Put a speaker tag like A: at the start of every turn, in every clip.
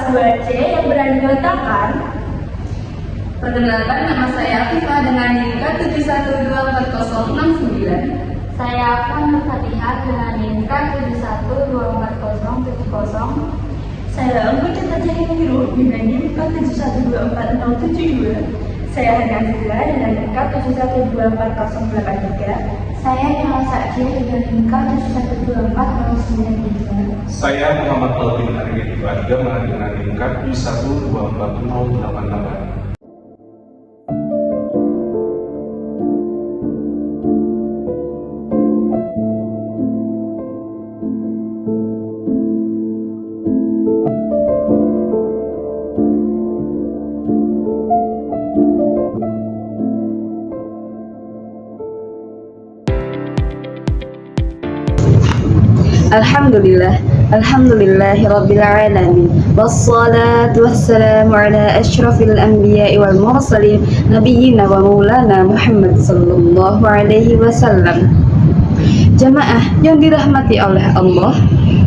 A: 2C yang berani mengatakan.
B: Perkenalkan, nama saya Afifah dengan NIK 71240669.
C: Saya akan Fatihah dengan NIK 71244070.
A: Saya anggota Tajani Biru dengan NIK 71247072. Saya Hana Zila dengan NIK 71248083.
C: Saya Nila Sakji dengan NIK 71249093.
D: Saya Muhammad Alvin Arifin Ibadah dengan NIK 71240088.
E: Alhamdulillahi Rabbil Alamin. Wassalatu wassalamu ala ashrafil anbiya'i wal mursalin nabiyyina wa maulana Muhammad sallallahu alaihi wasallam. Jamaah yang dirahmati oleh Allah,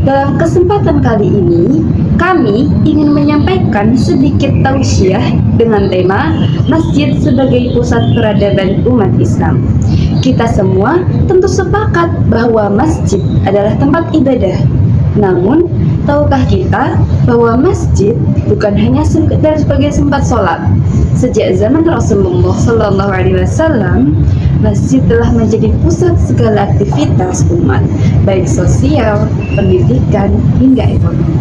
E: dalam kesempatan kali ini kami ingin menyampaikan sedikit tausiah dengan tema Masjid sebagai pusat peradaban umat Islam. Kita semua tentu sepakat bahwa masjid adalah tempat ibadah. Namun, tahukah kita bahwa masjid bukan hanya sekedar sebagai tempat sholat? Sejak zaman Rasulullah SAW, masjid telah menjadi pusat segala aktivitas umat, baik sosial, pendidikan, hingga ekonomi.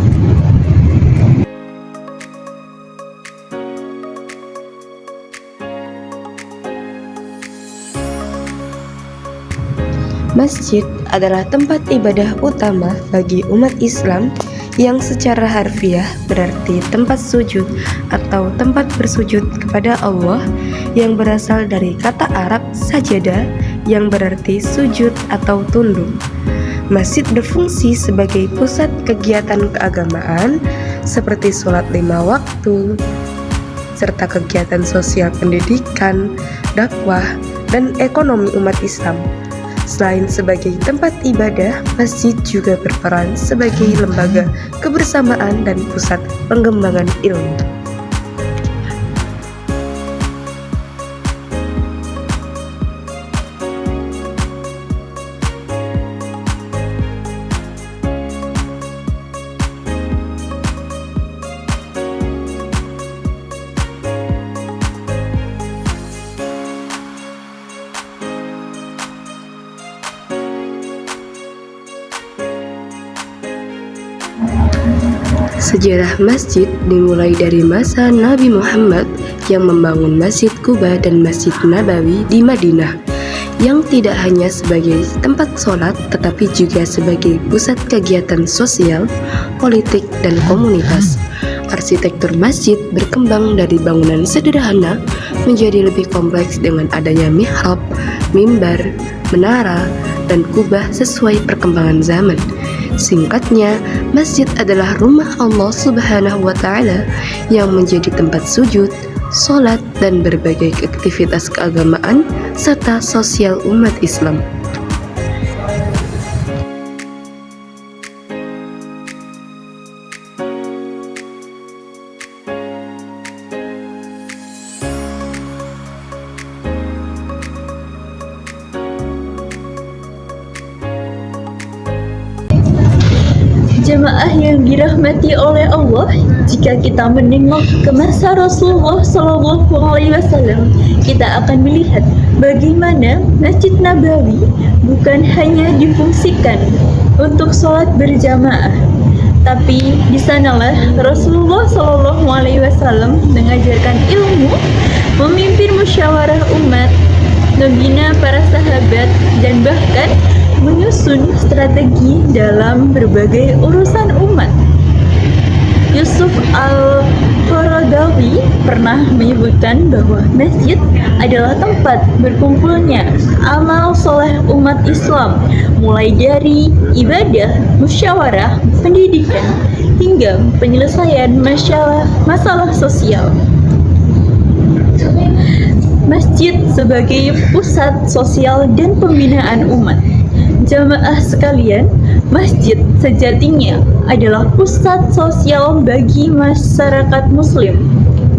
F: Masjid adalah tempat ibadah utama bagi umat Islam yang secara harfiah berarti tempat sujud atau tempat bersujud kepada Allah, yang berasal dari kata Arab sajadah yang berarti sujud atau tunduk. Masjid berfungsi sebagai pusat kegiatan keagamaan seperti sholat 5 waktu, serta kegiatan sosial, pendidikan, dakwah, dan ekonomi umat Islam. Selain sebagai tempat ibadah, masjid juga berperan sebagai lembaga kebersamaan dan pusat pengembangan ilmu. Sejarah masjid dimulai dari masa Nabi Muhammad yang membangun Masjid Quba dan Masjid Nabawi di Madinah, yang tidak hanya sebagai tempat sholat tetapi juga sebagai pusat kegiatan sosial, politik, dan komunitas. Arsitektur masjid berkembang dari bangunan sederhana menjadi lebih kompleks dengan adanya mihrab, mimbar, menara, dan kubah sesuai perkembangan zaman. Singkatnya, masjid adalah rumah Allah Subhanahu wa Ta'ala yang menjadi tempat sujud, sholat, dan berbagai aktivitas keagamaan serta sosial umat Islam.
A: Jemaah yang dirahmati oleh Allah, jika kita menengok ke masa Rasulullah SAW, kita akan melihat bagaimana Masjid Nabawi bukan hanya difungsikan untuk sholat berjamaah, tapi di sanalah Rasulullah SAW mengajarkan ilmu, memimpin musyawarah umat, membina para sahabat, dan bahkan menyusun strategi dalam berbagai urusan umat. Yusuf Al-Qaradawi pernah menyebutkan bahwa masjid adalah tempat berkumpulnya amal soleh umat Islam, mulai dari ibadah, musyawarah, pendidikan, hingga penyelesaian masalah sosial. Masjid sebagai pusat sosial dan pembinaan umat. Jamaah sekalian, Masjid sejatinya adalah pusat sosial bagi masyarakat Muslim.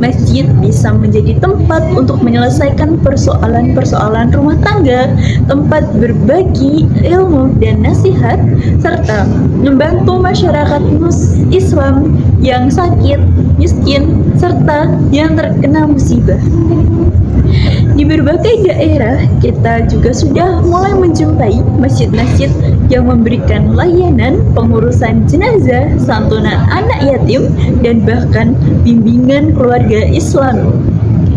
A: Masjid bisa menjadi tempat untuk menyelesaikan persoalan-persoalan rumah tangga, tempat berbagi ilmu dan nasihat, serta membantu masyarakat Islam yang sakit, miskin, serta yang terkena musibah. Di berbagai daerah, kita juga sudah mulai menjumpai masjid-masjid yang memberikan layanan pengurusan jenazah, santunan anak yatim, dan bahkan bimbingan keluarga Islam.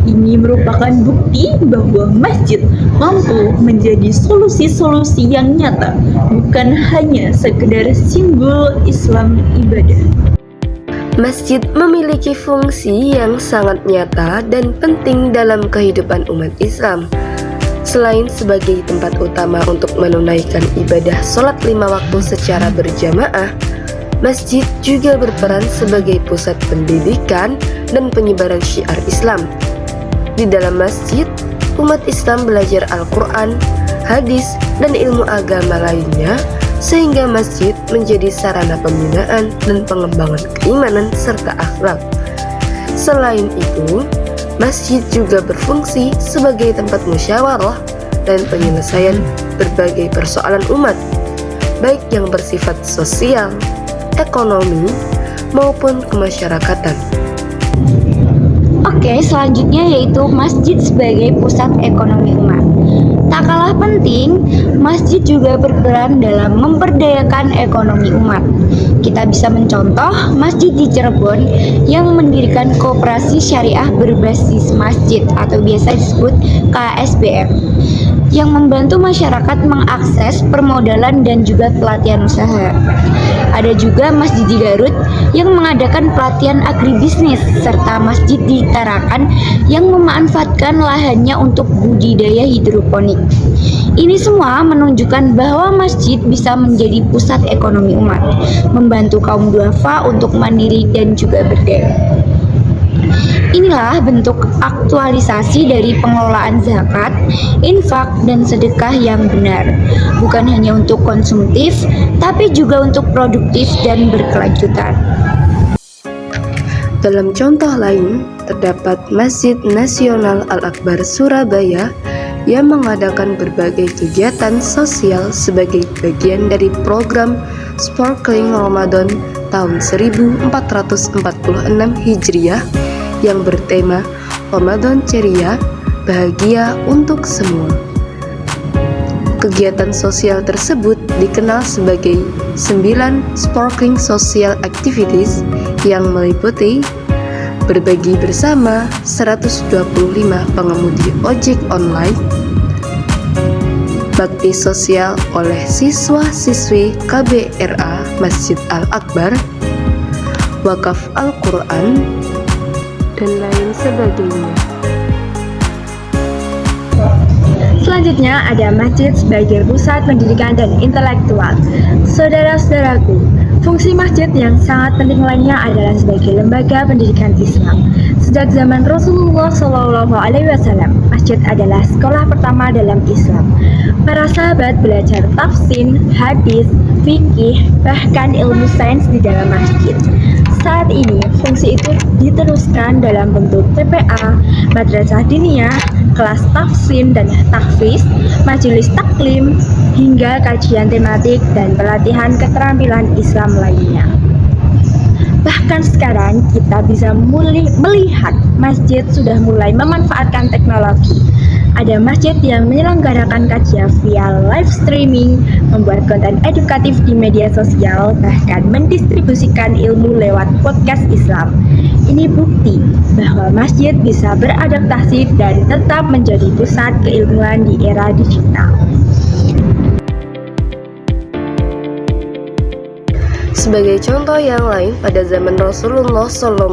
A: Ini merupakan bukti bahwa masjid mampu menjadi solusi-solusi yang nyata, bukan hanya sekedar simbol Islam ibadah.
F: Masjid memiliki fungsi yang sangat nyata dan penting dalam kehidupan umat Islam. Selain sebagai tempat utama untuk menunaikan ibadah sholat 5 waktu secara berjamaah, masjid juga berperan sebagai pusat pendidikan dan penyebaran syiar Islam. Di dalam masjid, umat Islam belajar Al-Quran, hadis, dan ilmu agama lainnya, sehingga masjid menjadi sarana pembinaan dan pengembangan keimanan serta akhlak. Selain itu, masjid juga berfungsi sebagai tempat musyawarah dan penyelesaian berbagai persoalan umat, baik yang bersifat sosial, ekonomi, maupun kemasyarakatan.
C: Oke, selanjutnya yaitu masjid sebagai pusat ekonomi umat. Tak kalah penting, masjid juga berperan dalam memberdayakan ekonomi umat. Kita bisa mencontoh masjid di Cirebon yang mendirikan koperasi syariah berbasis masjid atau biasa disebut KSBM, yang membantu masyarakat mengakses permodalan dan juga pelatihan usaha. Ada juga masjid di Garut yang mengadakan pelatihan agribisnis, serta masjid di Tarakan yang memanfaatkan lahannya untuk budidaya hidroponik. Ini semua menunjukkan bahwa masjid bisa menjadi pusat ekonomi umat, membantu kaum duafa untuk mandiri dan juga berdaya. Inilah bentuk aktualisasi dari pengelolaan zakat, infak, dan sedekah yang benar, bukan hanya untuk konsumtif, tapi juga untuk produktif dan berkelanjutan.
F: Dalam contoh lain, terdapat Masjid Nasional Al-Akbar Surabaya yang mengadakan berbagai kegiatan sosial sebagai bagian dari program Sparkling Ramadan tahun 1446 Hijriah yang bertema Ramadan Ceria, Bahagia untuk Semua. Kegiatan sosial tersebut dikenal sebagai 9 Sparkling Social Activities yang meliputi berbagi bersama 125 pengemudi ojek online, bakti sosial oleh siswa-siswi KBRA Masjid Al-Akbar, wakaf Al-Quran, dan lain sebagainya.
A: Selanjutnya ada masjid sebagai pusat pendidikan dan intelektual. Saudara-saudaraku, fungsi masjid yang sangat penting lainnya adalah sebagai lembaga pendidikan Islam. Sejak zaman Rasulullah SAW, masjid adalah sekolah pertama dalam Islam. Para sahabat belajar tafsir, hadis, fikih, bahkan ilmu sains di dalam masjid. Saat ini, fungsi itu diteruskan dalam bentuk TPA, madrasah diniyah, kelas tafsir dan tahfiz, majelis taklim, hingga kajian tematik dan pelatihan keterampilan Islam lainnya. Bahkan sekarang kita bisa melihat masjid sudah mulai memanfaatkan teknologi. Ada masjid yang menyelenggarakan kajian via live streaming, membuat konten edukatif di media sosial, bahkan mendistribusikan ilmu lewat podcast Islam. Ini bukti bahwa masjid bisa beradaptasi dan tetap menjadi pusat keilmuan di era digital.
F: Sebagai contoh yang lain, pada zaman Rasulullah SAW,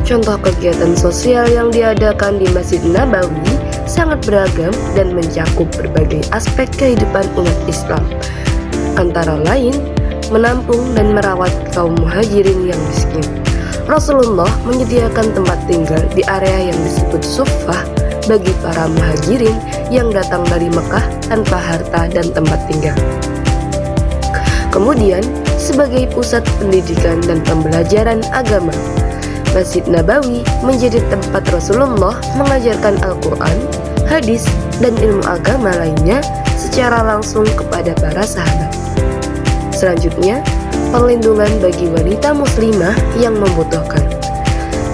F: contoh kegiatan sosial yang diadakan di Masjid Nabawi sangat beragam dan mencakup berbagai aspek kehidupan umat Islam. Antara lain, menampung dan merawat kaum muhajirin yang miskin. Rasulullah menyediakan tempat tinggal di area yang disebut Suffah bagi para muhajirin yang datang dari Mekah tanpa harta dan tempat tinggal. Kemudian, sebagai pusat pendidikan dan pembelajaran agama, Masjid Nabawi menjadi tempat Rasulullah mengajarkan Al-Quran, hadis, dan ilmu agama lainnya secara langsung kepada para sahabat. Selanjutnya, perlindungan bagi wanita muslimah yang membutuhkan.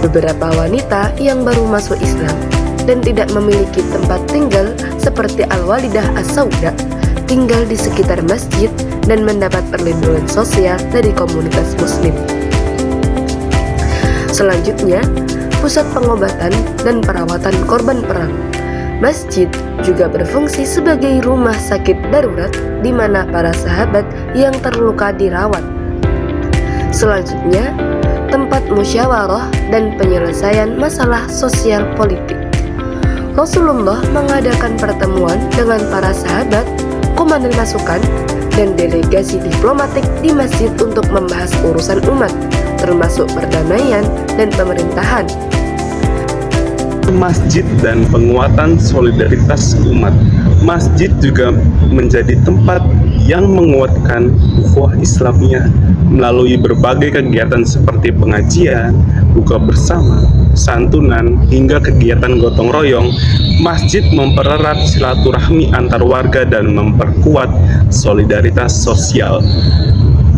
F: Beberapa wanita yang baru masuk Islam dan tidak memiliki tempat tinggal seperti Al-Walidah As-Sauda tinggal di sekitar masjid dan mendapat perlindungan sosial dari komunitas muslim. Selanjutnya, pusat pengobatan dan perawatan korban perang. Masjid juga berfungsi sebagai rumah sakit darurat di mana para sahabat yang terluka dirawat. Selanjutnya, tempat musyawarah dan penyelesaian masalah sosial politik. Rasulullah mengadakan pertemuan dengan para sahabat, komandan pasukan, dan delegasi diplomatik di masjid untuk membahas urusan umat, termasuk perdamaian dan pemerintahan.
D: Masjid dan penguatan solidaritas umat. Masjid juga menjadi tempat yang menguatkan ukhuwah Islamiyah melalui berbagai kegiatan seperti pengajian, buka bersama, santunan, hingga kegiatan gotong royong. Masjid mempererat silaturahmi antar warga dan memperkuat solidaritas sosial.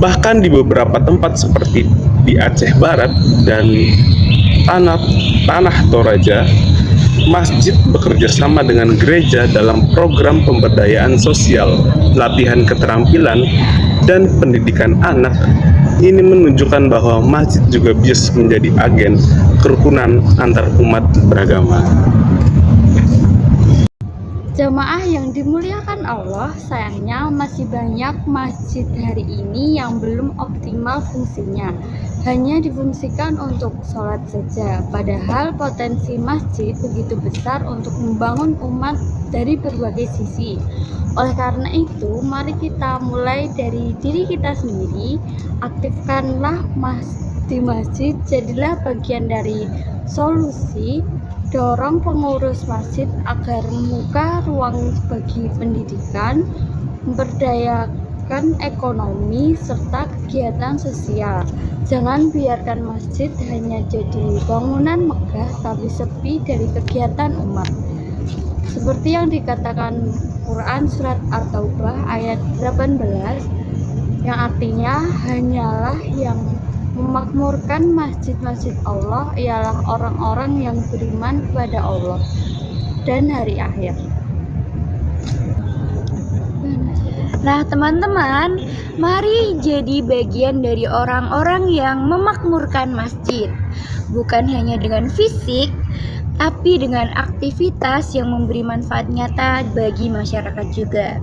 D: Bahkan di beberapa tempat seperti di Aceh Barat dan Tanah Toraja, masjid bekerja sama dengan gereja dalam program pemberdayaan sosial, latihan keterampilan, dan pendidikan anak. Ini menunjukkan bahwa masjid juga bisa menjadi agen kerukunan antar umat beragama.
C: Jamaah yang dimuliakan Allah, sayangnya masih banyak masjid hari ini yang belum optimal fungsinya. Hanya difungsikan untuk sholat saja, padahal potensi masjid begitu besar untuk membangun umat dari berbagai sisi. Oleh karena itu, mari kita mulai dari diri kita sendiri, aktifkanlah di masjid, jadilah bagian dari solusi. Dorong pengurus masjid agar membuka ruang bagi pendidikan, memberdayakan ekonomi, serta kegiatan sosial. Jangan biarkan masjid hanya jadi bangunan megah tapi sepi dari kegiatan umat. Seperti yang dikatakan Quran surat At-Taubah ayat 18, yang artinya hanyalah yang memakmurkan masjid-masjid Allah ialah orang-orang yang beriman kepada Allah dan hari akhir. Nah teman-teman, mari jadi bagian dari orang-orang yang memakmurkan masjid. Bukan hanya dengan fisik, tapi dengan aktivitas yang memberi manfaat nyata bagi masyarakat juga.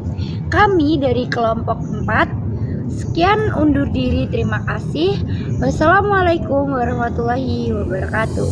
C: Kami dari kelompok 4 sekian undur diri, terima kasih. Wassalamualaikum warahmatullahi wabarakatuh.